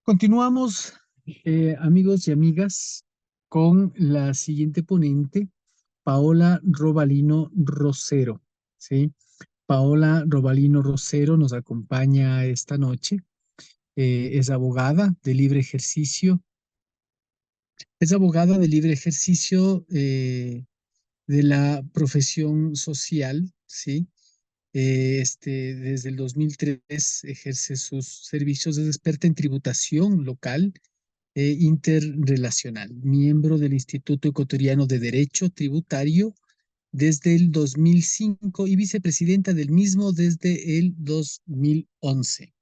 Continuamos, amigos y amigas, con la siguiente ponente, Paola Robalino Rosero, ¿sí? Paola Robalino Rosero nos acompaña esta noche. Es abogada de libre ejercicio. Es abogada de libre ejercicio de la profesión social, ¿sí? Desde el 2003 ejerce sus servicios de experta en tributación local interrelacional, miembro del Instituto Ecuatoriano de Derecho Tributario desde el 2005 y vicepresidenta del mismo desde el 2011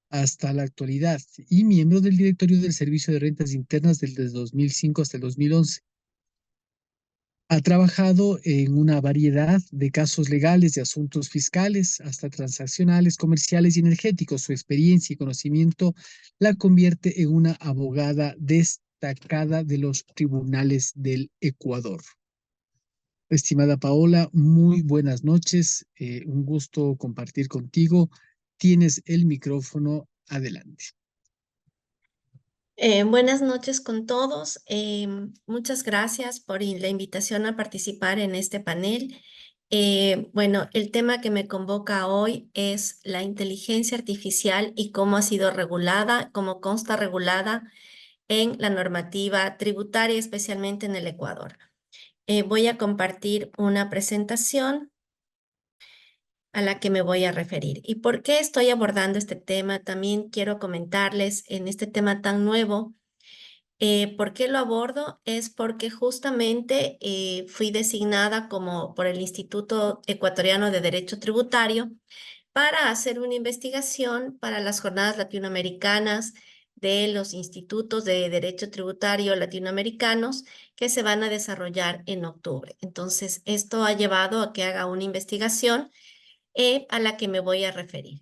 hasta la actualidad, y miembro del directorio del Servicio de Rentas Internas desde 2005 hasta el 2011. Ha trabajado en una variedad de casos legales, de asuntos fiscales, hasta transaccionales, comerciales y energéticos. Su experiencia y conocimiento la convierte en una abogada destacada de los tribunales del Ecuador. Estimada Paola, muy buenas noches. Un gusto compartir contigo. Tienes el micrófono. Adelante. Buenas noches con todos. Muchas gracias por la invitación a participar en este panel. Bueno, el tema que me convoca hoy es la inteligencia artificial y cómo ha sido regulada, cómo consta regulada en la normativa tributaria, especialmente en el Ecuador. Voy a compartir una presentación a la que me voy a referir. ¿Y por qué estoy abordando este tema? También quiero comentarles en este tema tan nuevo. ¿Por qué lo abordo? Es porque justamente fui designada como por el Instituto Ecuatoriano de Derecho Tributario para hacer una investigación para las jornadas latinoamericanas de los institutos de derecho tributario latinoamericanos que se van a desarrollar en octubre. Entonces, esto ha llevado a que haga una investigación a la que me voy a referir.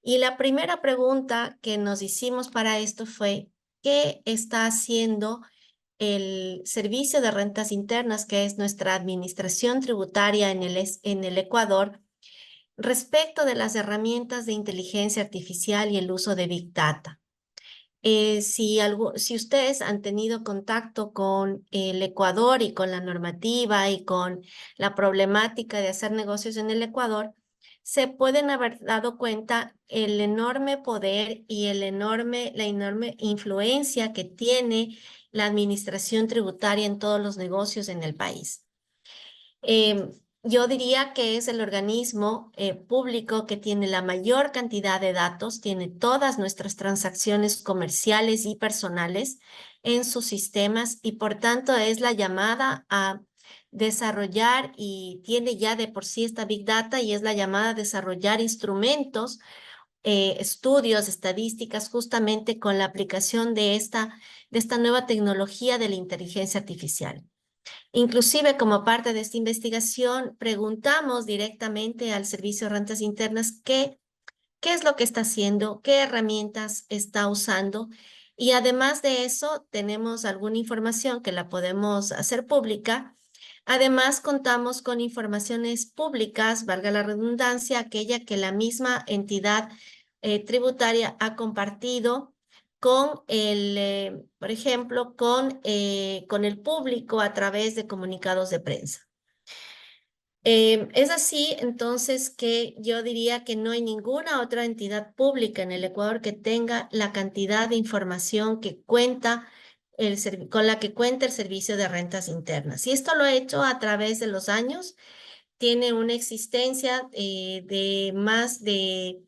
Y la primera pregunta que nos hicimos para esto fue, ¿qué está haciendo el Servicio de Rentas Internas, que es nuestra administración tributaria en el Ecuador, respecto de las herramientas de inteligencia artificial y el uso de Big Data? Si ustedes han tenido contacto con el Ecuador y con la normativa y con la problemática de hacer negocios en el Ecuador, se pueden haber dado cuenta el enorme poder y la enorme influencia que tiene la administración tributaria en todos los negocios en el país. Em, yo diría que es el organismo público que tiene la mayor cantidad de datos, tiene todas nuestras transacciones comerciales y personales en sus sistemas y por tanto es la llamada a desarrollar y tiene ya de por sí esta Big Data y es la llamada a desarrollar instrumentos, estudios, estadísticas justamente con la aplicación de esta nueva tecnología de la inteligencia artificial. Inclusive, como parte de esta investigación, preguntamos directamente al Servicio de Rentas Internas qué es lo que está haciendo, qué herramientas está usando. Y además de eso, tenemos alguna información que la podemos hacer pública. Además, contamos con informaciones públicas, valga la redundancia, aquella que la misma entidad tributaria ha compartido con por ejemplo, con el público a través de comunicados de prensa. Es así, entonces, que yo diría que no hay ninguna otra entidad pública en el Ecuador que tenga la cantidad de información que cuenta con la que cuenta el Servicio de Rentas Internas. Y esto lo he hecho a través de los años. Tiene una existencia de más de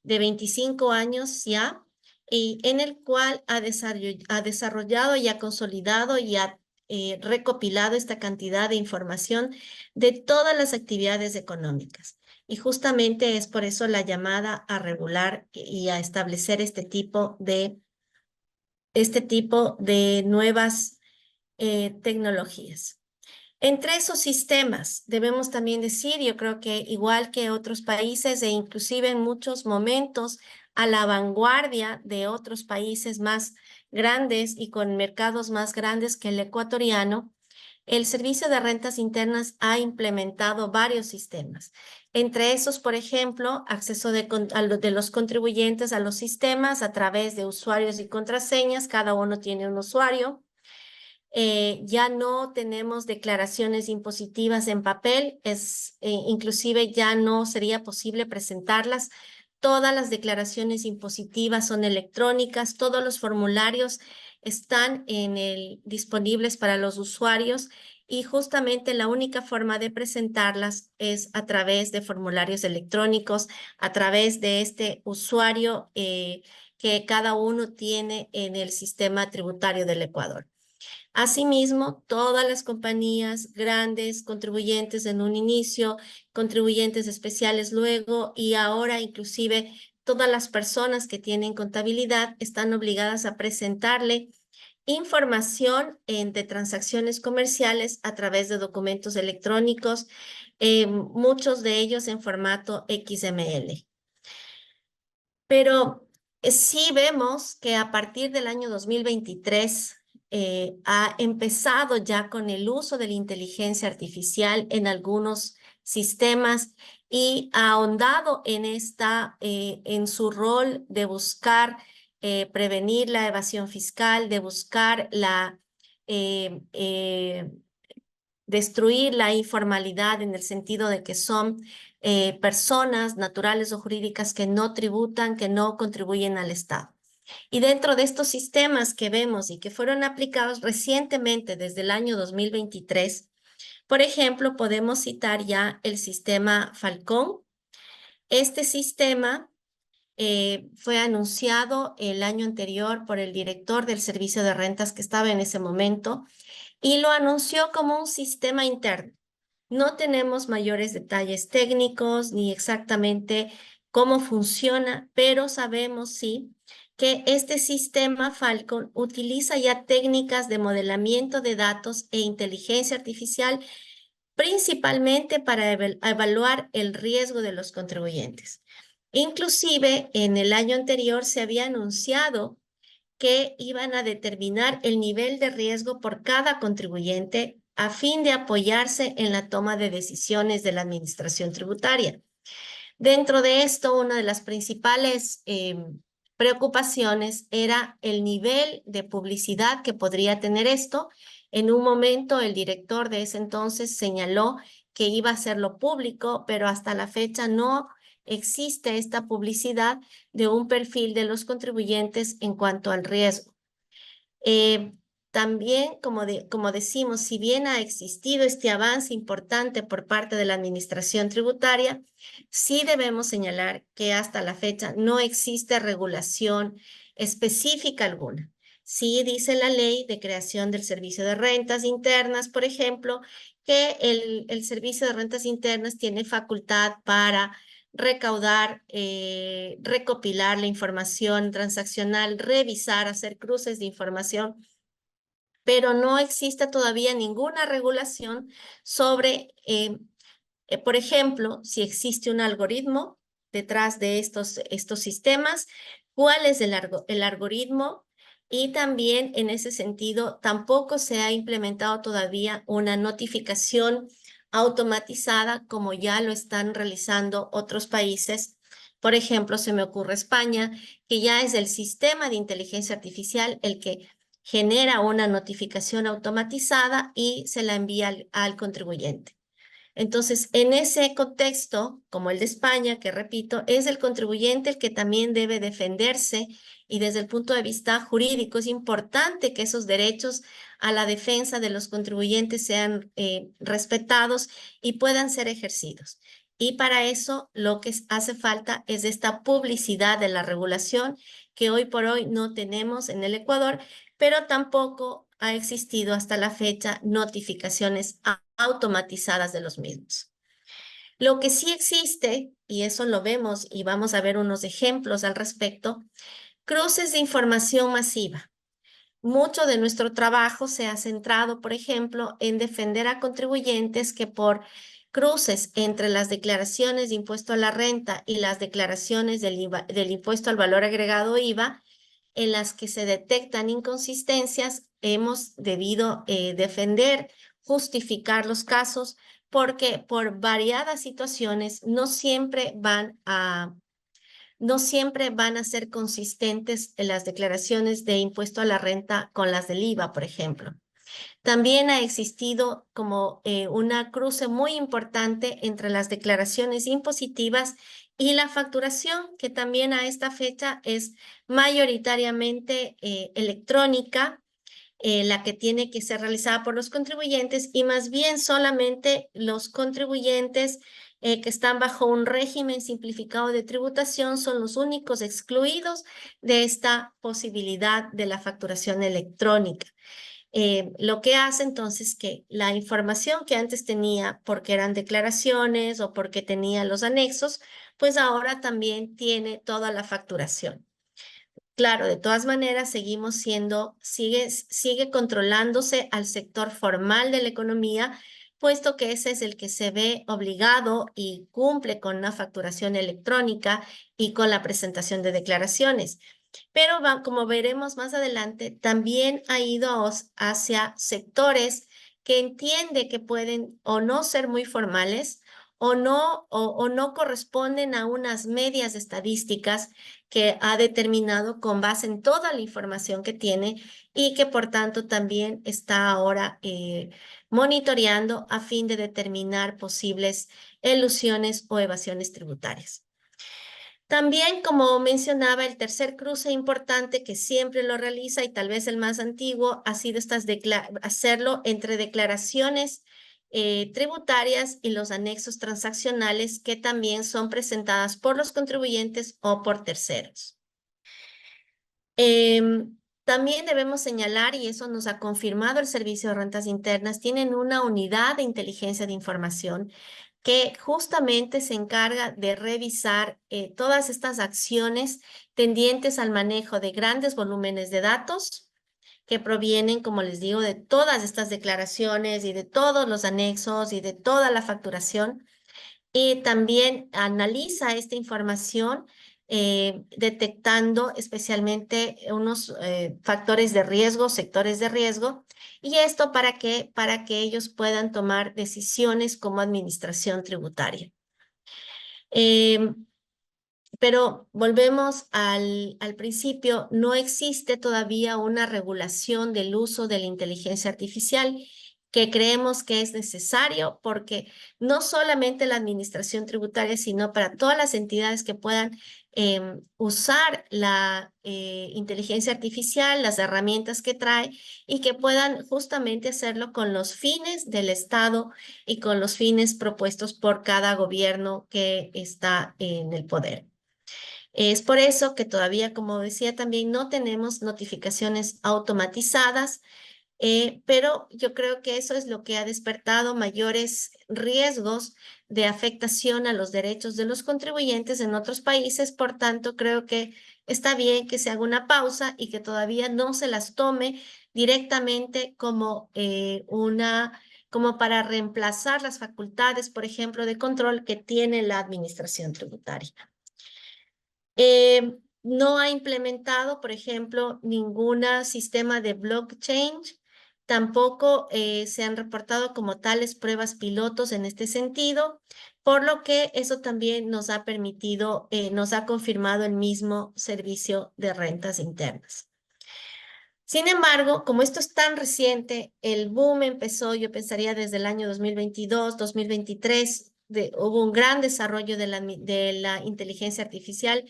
25 años ya, y en el cual ha desarrollado y ha consolidado y ha recopilado esta cantidad de información de todas las actividades económicas. Y justamente es por eso la llamada a regular y a establecer este tipo de nuevas tecnologías. Entre esos sistemas, debemos también decir, yo creo que igual que otros países e inclusive en muchos momentos a la vanguardia de otros países más grandes y con mercados más grandes que el ecuatoriano, el Servicio de Rentas Internas ha implementado varios sistemas. Entre esos, por ejemplo, acceso de los contribuyentes a los sistemas a través de usuarios y contraseñas. Cada uno tiene un usuario. Ya no tenemos declaraciones impositivas en papel, inclusive ya no sería posible presentarlas. Todas las declaraciones impositivas son electrónicas, todos los formularios están disponibles para los usuarios y justamente la única forma de presentarlas es a través de formularios electrónicos, a través de este usuario que cada uno tiene en el sistema tributario del Ecuador. Asimismo, todas las compañías grandes, contribuyentes en un inicio, contribuyentes especiales luego y ahora inclusive todas las personas que tienen contabilidad están obligadas a presentarle información de transacciones comerciales a través de documentos electrónicos, muchos de ellos en formato XML. Pero sí vemos que a partir del año 2023 ha empezado ya con el uso de la inteligencia artificial en algunos sistemas y ha ahondado en su rol de buscar prevenir la evasión fiscal, de buscar destruir la informalidad en el sentido de que son personas naturales o jurídicas que no tributan, que no contribuyen al Estado. Y dentro de estos sistemas que vemos y que fueron aplicados recientemente desde el año 2023, por ejemplo, podemos citar ya el sistema Falcón. Este sistema fue anunciado el año anterior por el director del Servicio de Rentas que estaba en ese momento y lo anunció como un sistema interno. No tenemos mayores detalles técnicos ni exactamente cómo funciona, pero sabemos sí que este sistema Falcon utiliza ya técnicas de modelamiento de datos e inteligencia artificial principalmente para evaluar el riesgo de los contribuyentes. Inclusive en el año anterior se había anunciado que iban a determinar el nivel de riesgo por cada contribuyente a fin de apoyarse en la toma de decisiones de la administración tributaria. Dentro de esto, una de las principales preocupaciones era el nivel de publicidad que podría tener esto. En un momento, el director de ese entonces señaló que iba a hacerlo público, pero hasta la fecha no existe esta publicidad de un perfil de los contribuyentes en cuanto al riesgo. También, como decimos, si bien ha existido este avance importante por parte de la administración tributaria, sí debemos señalar que hasta la fecha no existe regulación específica alguna. Sí dice la ley de creación del Servicio de Rentas Internas, por ejemplo, que el Servicio de Rentas Internas tiene facultad para recaudar, recopilar la información transaccional, revisar, hacer cruces de información, pero no existe todavía ninguna regulación sobre, por ejemplo, si existe un algoritmo detrás de estos sistemas, cuál es el algoritmo y también en ese sentido tampoco se ha implementado todavía una notificación automatizada como ya lo están realizando otros países. Por ejemplo, se me ocurre España, que ya es el sistema de inteligencia artificial el que genera una notificación automatizada y se la envía al contribuyente. Entonces, en ese contexto, como el de España, que repito, es el contribuyente el que también debe defenderse y desde el punto de vista jurídico es importante que esos derechos a la defensa de los contribuyentes sean respetados y puedan ser ejercidos. Y para eso lo que hace falta es esta publicidad de la regulación que hoy por hoy no tenemos en el Ecuador, pero tampoco ha existido hasta la fecha notificaciones automatizadas de los mismos. Lo que sí existe, y eso lo vemos y vamos a ver unos ejemplos al respecto, cruces de información masiva. Mucho de nuestro trabajo se ha centrado, por ejemplo, en defender a contribuyentes que por cruces entre las declaraciones de impuesto a la renta y las declaraciones del impuesto al valor agregado IVA, en las que se detectan inconsistencias, hemos debido defender justificar los casos, porque por variadas situaciones no siempre van a ser consistentes en las declaraciones de impuesto a la renta con las del IVA, por ejemplo. También ha existido como una cruce muy importante entre las declaraciones impositivas y la facturación, que también a esta fecha es mayoritariamente electrónica, la que tiene que ser realizada por los contribuyentes, y más bien solamente los contribuyentes que están bajo un régimen simplificado de tributación son los únicos excluidos de esta posibilidad de la facturación electrónica. Lo que hace entonces que la información que antes tenía porque eran declaraciones o porque tenía los anexos, pues ahora también tiene toda la facturación. Claro, de todas maneras sigue controlándose al sector formal de la economía, puesto que ese es el que se ve obligado y cumple con una facturación electrónica y con la presentación de declaraciones. Pero como veremos más adelante, también ha ido hacia sectores que entiende que pueden o no ser muy formales o no corresponden a unas medias estadísticas que ha determinado con base en toda la información que tiene, y que por tanto también está ahora monitoreando a fin de determinar posibles elusiones o evasiones tributarias. También, como mencionaba, el tercer cruce importante que siempre lo realiza y tal vez el más antiguo ha sido hacerlo entre declaraciones tributarias y los anexos transaccionales, que también son presentadas por los contribuyentes o por terceros. También debemos señalar, y eso nos ha confirmado el Servicio de Rentas Internas, tienen una unidad de inteligencia de información que justamente se encarga de revisar todas estas acciones tendientes al manejo de grandes volúmenes de datos que provienen, como les digo, de todas estas declaraciones y de todos los anexos y de toda la facturación. Y también analiza esta información detectando especialmente unos factores de riesgo, sectores de riesgo, y esto para que ellos puedan tomar decisiones como administración tributaria. Pero volvemos al principio, no existe todavía una regulación del uso de la inteligencia artificial, que creemos que es necesario, porque no solamente la administración tributaria, sino para todas las entidades que puedan usar la inteligencia artificial, las herramientas que trae, y que puedan justamente hacerlo con los fines del Estado y con los fines propuestos por cada gobierno que está en el poder. Es por eso que todavía, como decía, también no tenemos notificaciones automatizadas, pero yo creo que eso es lo que ha despertado mayores riesgos de afectación a los derechos de los contribuyentes en otros países. Por tanto, creo que está bien que se haga una pausa y que todavía no se las tome directamente como como para reemplazar las facultades, por ejemplo, de control que tiene la administración tributaria. No ha implementado, por ejemplo, ningún sistema de blockchain. Tampoco se han reportado como tales pruebas pilotos en este sentido, por lo que eso también nos ha permitido, nos ha confirmado el mismo Servicio de Rentas Internas. Sin embargo, como esto es tan reciente, el boom empezó, yo pensaría, desde el año 2022, 2023, hubo un gran desarrollo de la inteligencia artificial,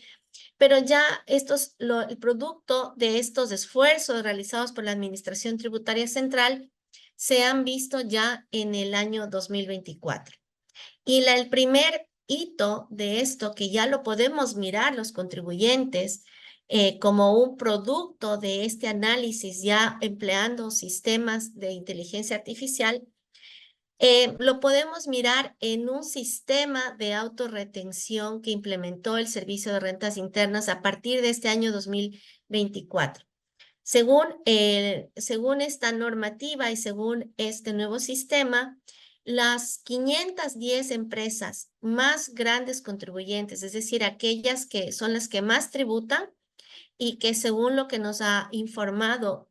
pero ya el producto de estos esfuerzos realizados por la Administración Tributaria Central se han visto ya en el año 2024. Y el primer hito de esto, que ya lo podemos mirar los contribuyentes como un producto de este análisis, ya empleando sistemas de inteligencia artificial, lo podemos mirar en un sistema de autorretención que implementó el Servicio de Rentas Internas a partir de este año 2024. Según esta normativa y según este nuevo sistema, las 510 empresas más grandes contribuyentes, es decir, aquellas que son las que más tributan y que según lo que nos ha informado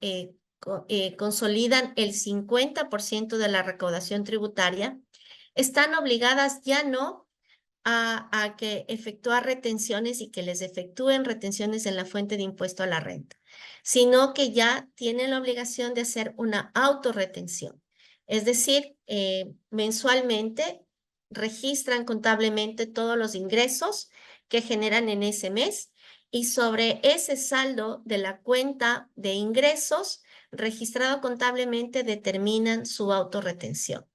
consolidan el 50% de la recaudación tributaria, están obligadas ya no a que efectuar retenciones y que les efectúen retenciones en la fuente de impuesto a la renta, sino que ya tienen la obligación de hacer una autorretención. Es decir, mensualmente registran contablemente todos los ingresos que generan en ese mes y sobre ese saldo de la cuenta de ingresos registrado contablemente determinan su autorretención.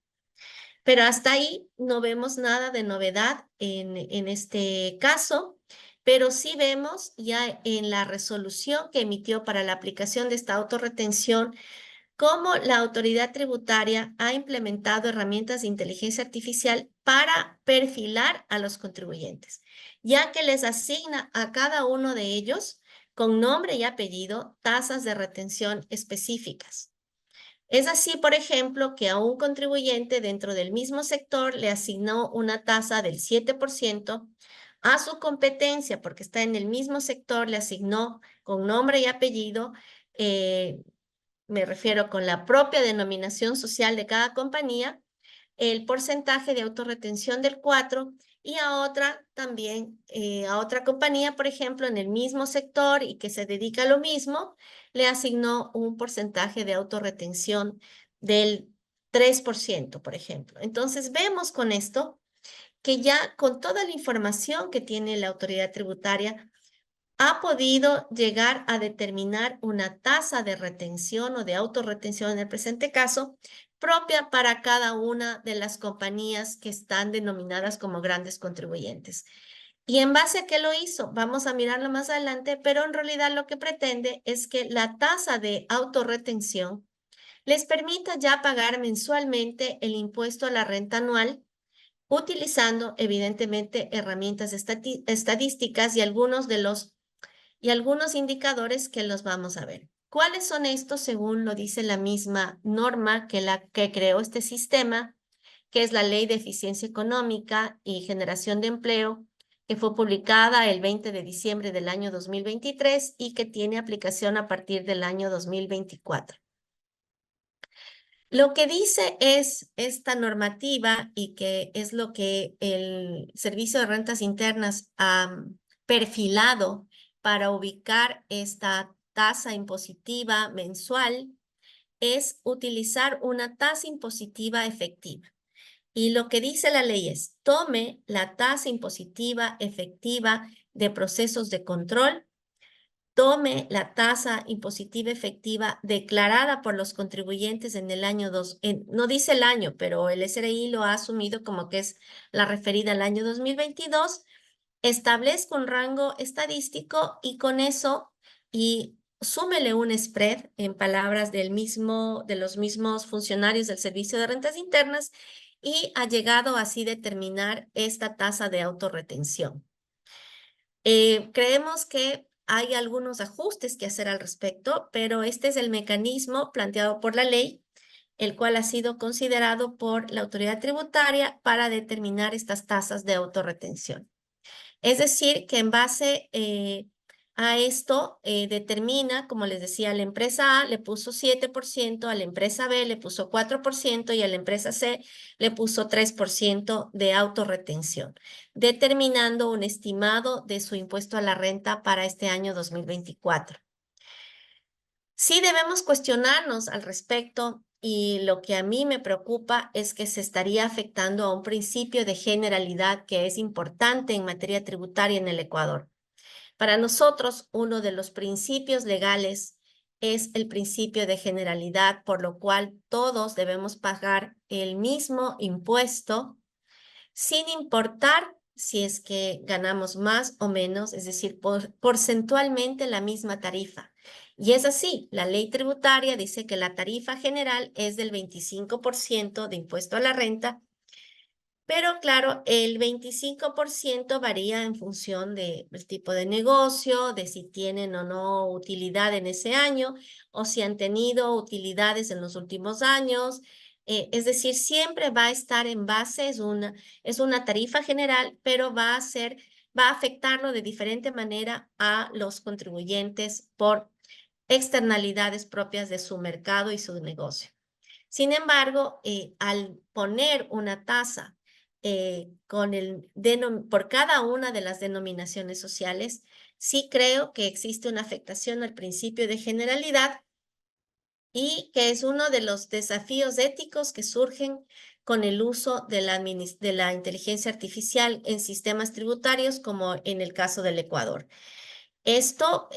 Pero hasta ahí no vemos nada de novedad en este caso, pero sí vemos ya en la resolución que emitió para la aplicación de esta autorretención cómo la autoridad tributaria ha implementado herramientas de inteligencia artificial para perfilar a los contribuyentes, ya que les asigna a cada uno de ellos con nombre y apellido tasas de retención específicas. Es así, por ejemplo, que a un contribuyente dentro del mismo sector le asignó una tasa del 7%, a su competencia, porque está en el mismo sector, le asignó con nombre y apellido, me refiero con la propia denominación social de cada compañía, el porcentaje de autorretención del 4%, y a otra también, a otra compañía, por ejemplo, en el mismo sector y que se dedica a lo mismo, le asignó un porcentaje de autorretención del 3%, por ejemplo. Entonces, vemos con esto que ya con toda la información que tiene la autoridad tributaria, ha podido llegar a determinar una tasa de retención o de autorretención en el presente caso propia para cada una de las compañías que están denominadas como grandes contribuyentes. ¿Y en base a qué lo hizo? Vamos a mirarlo más adelante, pero en realidad lo que pretende es que la tasa de autorretención les permita ya pagar mensualmente el impuesto a la renta anual, utilizando evidentemente herramientas estadísticas y algunos indicadores que los vamos a ver. ¿Cuáles son estos según lo dice la misma norma que creó este sistema, que es la Ley de Eficiencia Económica y Generación de Empleo, que fue publicada el 20 de diciembre del año 2023 y que tiene aplicación a partir del año 2024? Lo que dice es esta normativa y que es lo que el Servicio de Rentas Internas ha perfilado para ubicar esta tasa impositiva mensual, es utilizar una tasa impositiva efectiva. Y lo que dice la ley es, tome la tasa impositiva efectiva de procesos de control, tome la tasa impositiva efectiva declarada por los contribuyentes en el año no dice el año, pero el SRI lo ha asumido como que es la referida al año 2022, establezca un rango estadístico y con eso, y súmele un spread en palabras de los mismos funcionarios del Servicio de Rentas Internas, y ha llegado así a determinar esta tasa de autorretención. Creemos que hay algunos ajustes que hacer al respecto, pero este es el mecanismo planteado por la ley, el cual ha sido considerado por la autoridad tributaria para determinar estas tasas de autorretención. Es decir, que en base a esto determina, como les decía, a la empresa A le puso 7%, a la empresa B le puso 4% y a la empresa C le puso 3% de autorretención, determinando un estimado de su impuesto a la renta para este año 2024. Sí debemos cuestionarnos al respecto, y lo que a mí me preocupa es que se estaría afectando a un principio de generalidad que es importante en materia tributaria en el Ecuador. Para nosotros, uno de los principios legales es el principio de generalidad, por lo cual todos debemos pagar el mismo impuesto sin importar si es que ganamos más o menos, es decir, porcentualmente la misma tarifa. Y es así, la ley tributaria dice que la tarifa general es del 25% de impuesto a la renta, pero claro, el 25% varía en función del tipo de negocio, de si tienen o no utilidad en ese año, o si han tenido utilidades en los últimos años. Es decir, siempre va a estar en base, es una tarifa general, pero va a afectarlo de diferente manera a los contribuyentes por externalidades propias de su mercado y su negocio. Sin embargo, al poner una tasa por cada una de las denominaciones sociales, sí creo que existe una afectación al principio de generalidad y que es uno de los desafíos éticos que surgen con el uso de la inteligencia artificial en sistemas tributarios, como en el caso del Ecuador. Esto,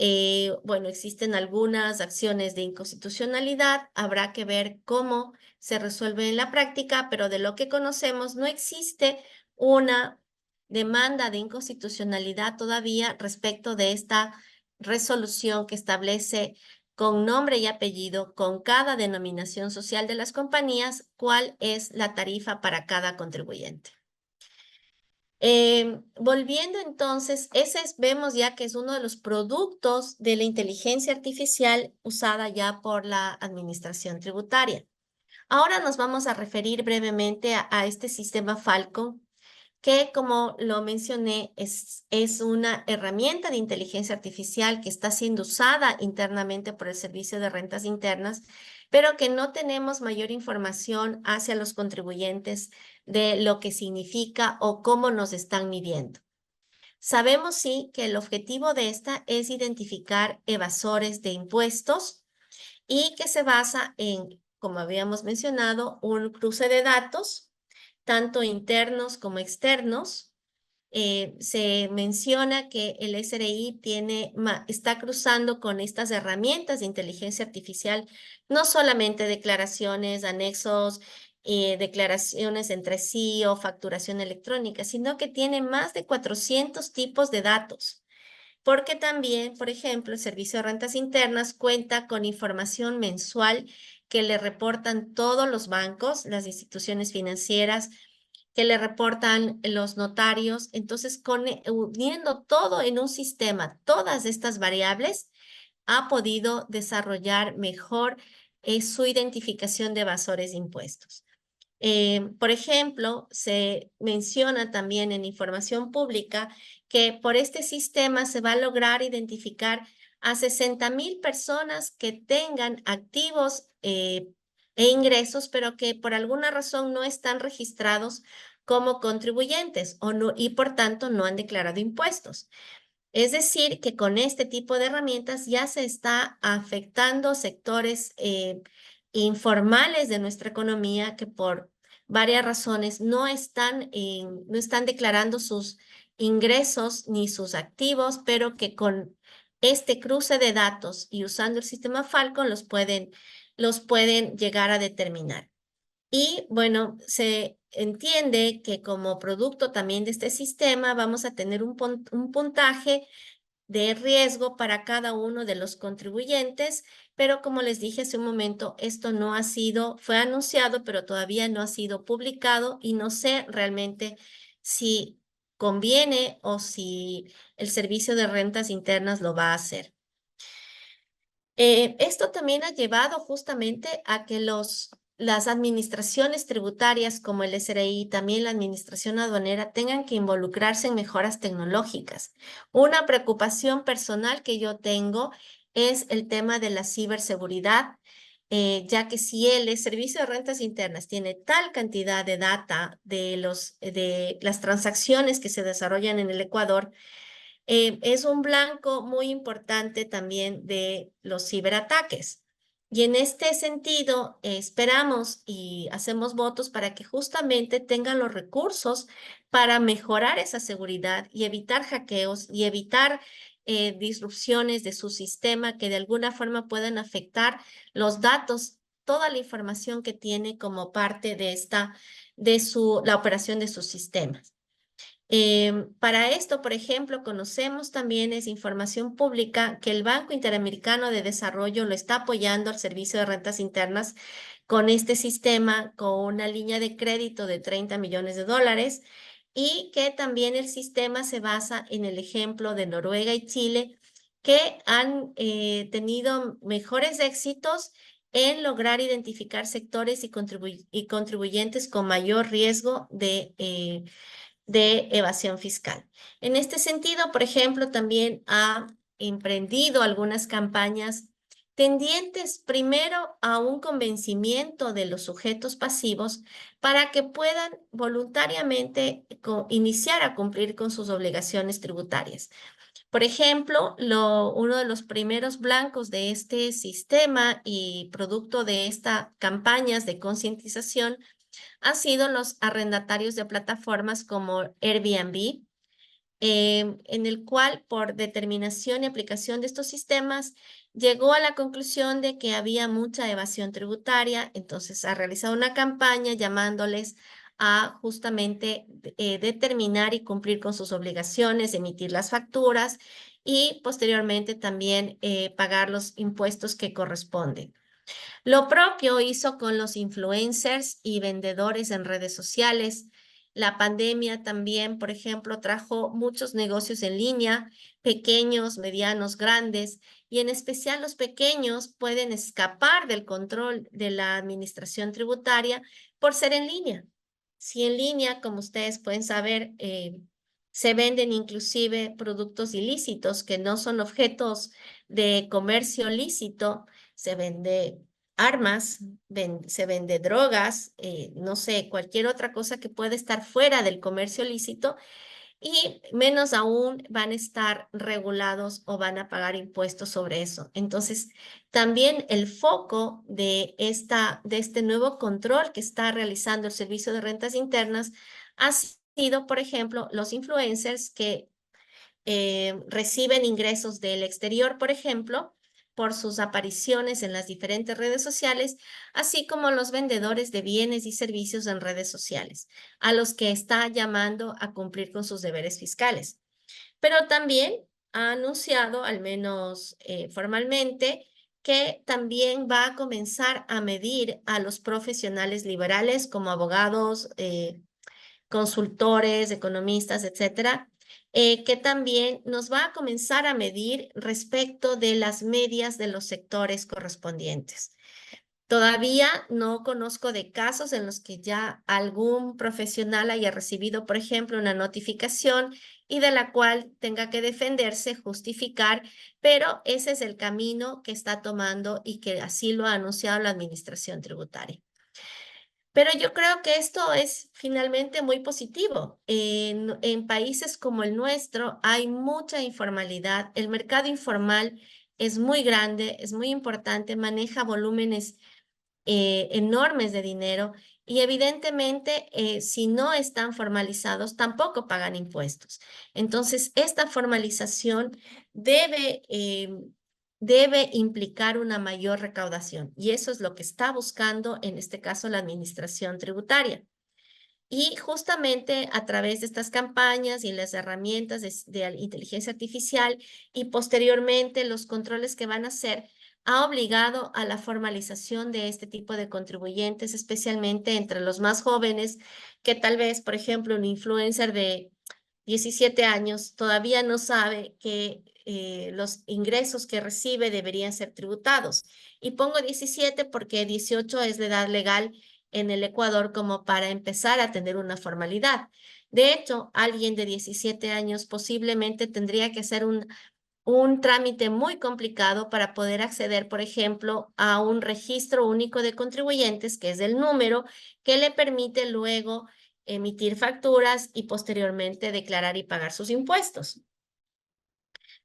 bueno, existen algunas acciones de inconstitucionalidad, habrá que ver cómo se resuelve en la práctica, pero de lo que conocemos no existe una demanda de inconstitucionalidad todavía respecto de esta resolución que establece con nombre y apellido, con cada denominación social de las compañías, cuál es la tarifa para cada contribuyente. Volviendo entonces, vemos ya que es uno de los productos de la inteligencia artificial usada ya por la administración tributaria. Ahora nos vamos a referir brevemente a este sistema Falcon, que como lo mencioné, es una herramienta de inteligencia artificial que está siendo usada internamente por el Servicio de Rentas Internas, pero que no tenemos mayor información hacia los contribuyentes de lo que significa o cómo nos están midiendo. Sabemos sí que el objetivo de esta es identificar evasores de impuestos y que se basa en, como habíamos mencionado, un cruce de datos tanto internos como externos. Se menciona que el SRI está cruzando con estas herramientas de inteligencia artificial, no solamente declaraciones, anexos, declaraciones entre sí o facturación electrónica, sino que tiene más de 400 tipos de datos. Porque también, por ejemplo, el Servicio de Rentas Internas cuenta con información mensual que le reportan todos los bancos, las instituciones financieras, que le reportan los notarios. Entonces, uniendo todo en un sistema, todas estas variables, ha podido desarrollar mejor su identificación de evasores de impuestos. Por ejemplo, se menciona también en información pública que por este sistema se va a lograr identificar a 60,000 personas que tengan activos e ingresos, pero que por alguna razón no están registrados como contribuyentes y por tanto no han declarado impuestos. Es decir, que con este tipo de herramientas ya se está afectando sectores informales de nuestra economía que por varias razones no están declarando sus ingresos ni sus activos, pero que con este cruce de datos y usando el sistema Falcon los pueden llegar a determinar. Y bueno, se entiende que como producto también de este sistema vamos a tener un puntaje de riesgo para cada uno de los contribuyentes, pero como les dije hace un momento, esto fue anunciado, pero todavía no ha sido publicado y no sé realmente si conviene o si el Servicio de Rentas Internas lo va a hacer. Esto también ha llevado justamente a que las administraciones tributarias como el SRI, también la administración aduanera, tengan que involucrarse en mejoras tecnológicas. Una preocupación personal que yo tengo es el tema de la ciberseguridad, ya que si el Servicio de Rentas Internas tiene tal cantidad de data de las transacciones que se desarrollan en el Ecuador, es un blanco muy importante también de los ciberataques. Y en este sentido, esperamos y hacemos votos para que justamente tengan los recursos para mejorar esa seguridad y evitar hackeos y evitar disrupciones de su sistema que de alguna forma puedan afectar los datos, toda la información que tiene como parte de la operación de sus sistemas. Para esto, por ejemplo, conocemos también es información pública que el Banco Interamericano de Desarrollo lo está apoyando al Servicio de Rentas Internas con este sistema, con una línea de crédito de 30 millones de dólares y que también el sistema se basa en el ejemplo de Noruega y Chile, que han tenido mejores éxitos en lograr identificar sectores y contribuyentes con mayor riesgo de evasión fiscal. En este sentido, por ejemplo, también ha emprendido algunas campañas tendientes primero a un convencimiento de los sujetos pasivos para que puedan voluntariamente iniciar a cumplir con sus obligaciones tributarias. Por ejemplo, uno de los primeros blancos de este sistema y producto de estas campañas de concientización han sido los arrendatarios de plataformas como Airbnb, en el cual por determinación y aplicación de estos sistemas llegó a la conclusión de que había mucha evasión tributaria, entonces ha realizado una campaña llamándoles a justamente determinar y cumplir con sus obligaciones, emitir las facturas y posteriormente también pagar los impuestos que corresponden. Lo propio hizo con los influencers y vendedores en redes sociales. La pandemia también, por ejemplo, trajo muchos negocios en línea, pequeños, medianos, grandes, y en especial los pequeños pueden escapar del control de la administración tributaria por ser en línea. Si en línea, como ustedes pueden saber, se venden inclusive productos ilícitos que no son objetos de comercio lícito, se vende armas, se vende drogas, no sé, cualquier otra cosa que pueda estar fuera del comercio lícito y menos aún van a estar regulados o van a pagar impuestos sobre eso. Entonces, también el foco de este nuevo control que está realizando el Servicio de Rentas Internas ha sido, por ejemplo, los influencers que reciben ingresos del exterior, por ejemplo, por sus apariciones en las diferentes redes sociales, así como los vendedores de bienes y servicios en redes sociales, a los que está llamando a cumplir con sus deberes fiscales. Pero también ha anunciado, al menos formalmente, que también va a comenzar a medir a los profesionales liberales como abogados, consultores, economistas, etcétera, que también nos va a comenzar a medir respecto de las medias de los sectores correspondientes. Todavía no conozco de casos en los que ya algún profesional haya recibido, por ejemplo, una notificación y de la cual tenga que defenderse, justificar, pero ese es el camino que está tomando y que así lo ha anunciado la Administración Tributaria. Pero yo creo que esto es finalmente muy positivo. En países como el nuestro hay mucha informalidad. El mercado informal es muy grande, es muy importante, maneja volúmenes enormes de dinero y evidentemente si no están formalizados tampoco pagan impuestos. Entonces, esta formalización debe implicar una mayor recaudación y eso es lo que está buscando en este caso la administración tributaria. Y justamente a través de estas campañas y las herramientas de inteligencia artificial y posteriormente los controles que van a hacer, ha obligado a la formalización de este tipo de contribuyentes, especialmente entre los más jóvenes, que tal vez, por ejemplo, un influencer de 17 años todavía no sabe que los ingresos que recibe deberían ser tributados. Y pongo 17 porque 18 es la edad legal en el Ecuador como para empezar a tener una formalidad. De hecho, alguien de 17 años posiblemente tendría que hacer un trámite muy complicado para poder acceder, por ejemplo, a un registro único de contribuyentes, que es el número que le permite luego emitir facturas y posteriormente declarar y pagar sus impuestos.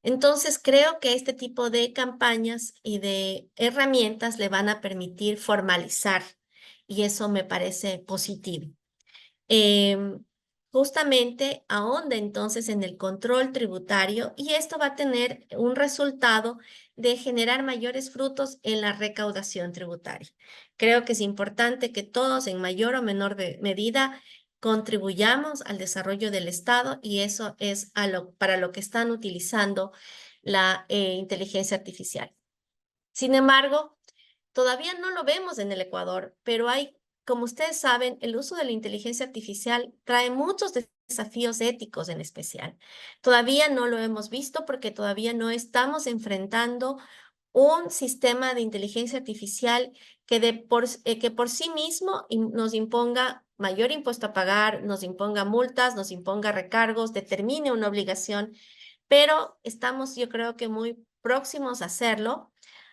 Entonces, creo que este tipo de campañas y de herramientas le van a permitir formalizar y eso me parece positivo. Em, Justamente ahonda entonces en el control tributario y esto va a tener un resultado de generar mayores frutos en la recaudación tributaria. Creo que es importante que todos en mayor o menor medida contribuyamos al desarrollo del Estado y eso es para lo que están utilizando la inteligencia artificial. Sin embargo, todavía no lo vemos en el Ecuador, pero como ustedes saben, el uso de la inteligencia artificial trae muchos desafíos éticos en especial. Todavía no lo hemos visto porque todavía no estamos enfrentando un sistema de inteligencia artificial que por sí mismo nos imponga mayor impuesto a pagar, nos imponga multas, nos imponga recargos, determine una obligación, pero estamos yo creo que muy próximos a hacerlo.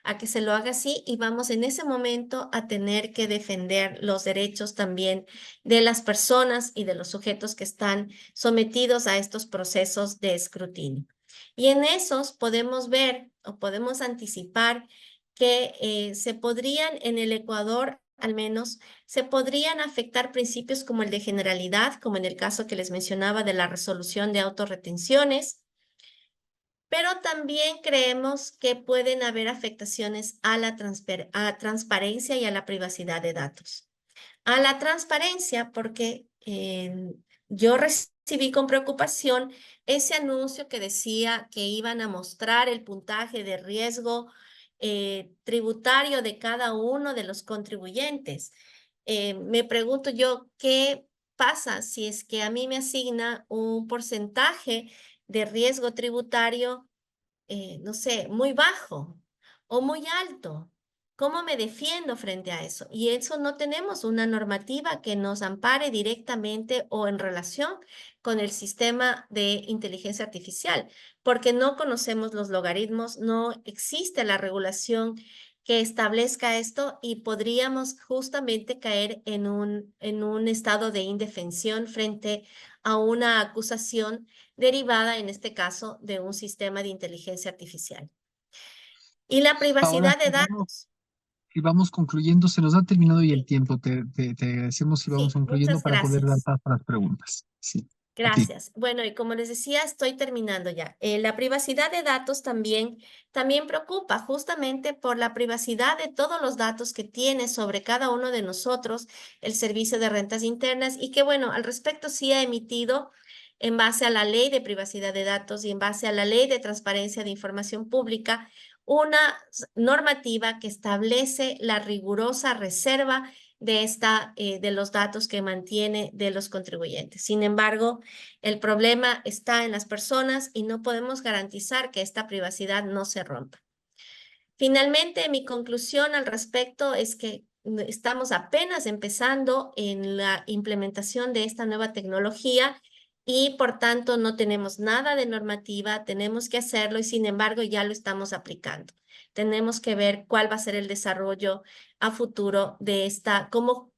a que se lo haga así y vamos en ese momento a tener que defender los derechos también de las personas y de los sujetos que están sometidos a estos procesos de escrutinio. Y en esos podemos ver o podemos anticipar que se podrían en el Ecuador al menos, se podrían afectar principios como el de generalidad, como en el caso que les mencionaba de la resolución de autorretenciones, pero también creemos que pueden haber afectaciones a la transparencia y a la privacidad de datos. A la transparencia, porque yo recibí con preocupación ese anuncio que decía que iban a mostrar el puntaje de riesgo tributario de cada uno de los contribuyentes. Me pregunto yo, ¿qué pasa si es que a mí me asigna un porcentaje de riesgo tributario no sé, muy bajo o muy alto? ¿Cómo me defiendo frente a eso? Y eso no tenemos una normativa que nos ampare directamente o en relación con el sistema de inteligencia artificial, porque no conocemos los logaritmos, no existe la regulación que establezca esto y podríamos justamente caer en un estado de indefensión frente a una acusación derivada, en este caso, de un sistema de inteligencia artificial. Y la Paola, privacidad de datos. si vamos concluyendo, se nos ha terminado y el Sí, tiempo. Te agradecemos si vamos sí, concluyendo muchas para poder dar gracias. paso a las preguntas. Sí, a ti. Gracias. Bueno, y como les decía, estoy terminando ya. La privacidad de datos también preocupa justamente por la privacidad de todos los datos que tiene sobre cada uno de nosotros el Servicio de Rentas Internas y que, bueno, al respecto sí ha emitido en base a la Ley de Privacidad de Datos y en base a la Ley de Transparencia de Información Pública, una normativa que establece la rigurosa reserva de los datos que mantiene de los contribuyentes. Sin embargo, el problema está en las personas y no podemos garantizar que esta privacidad no se rompa. Finalmente, mi conclusión al respecto es que estamos apenas empezando en la implementación de esta nueva tecnología y por tanto no tenemos nada de normativa, tenemos que hacerlo y sin embargo ya lo estamos aplicando. Tenemos que ver cuál va a ser el desarrollo a futuro de cómo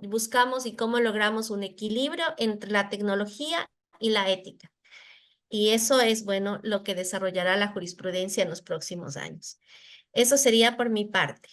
buscamos y cómo logramos un equilibrio entre la tecnología y la ética. Y eso es, bueno, lo que desarrollará la jurisprudencia en los próximos años. Eso sería por mi parte.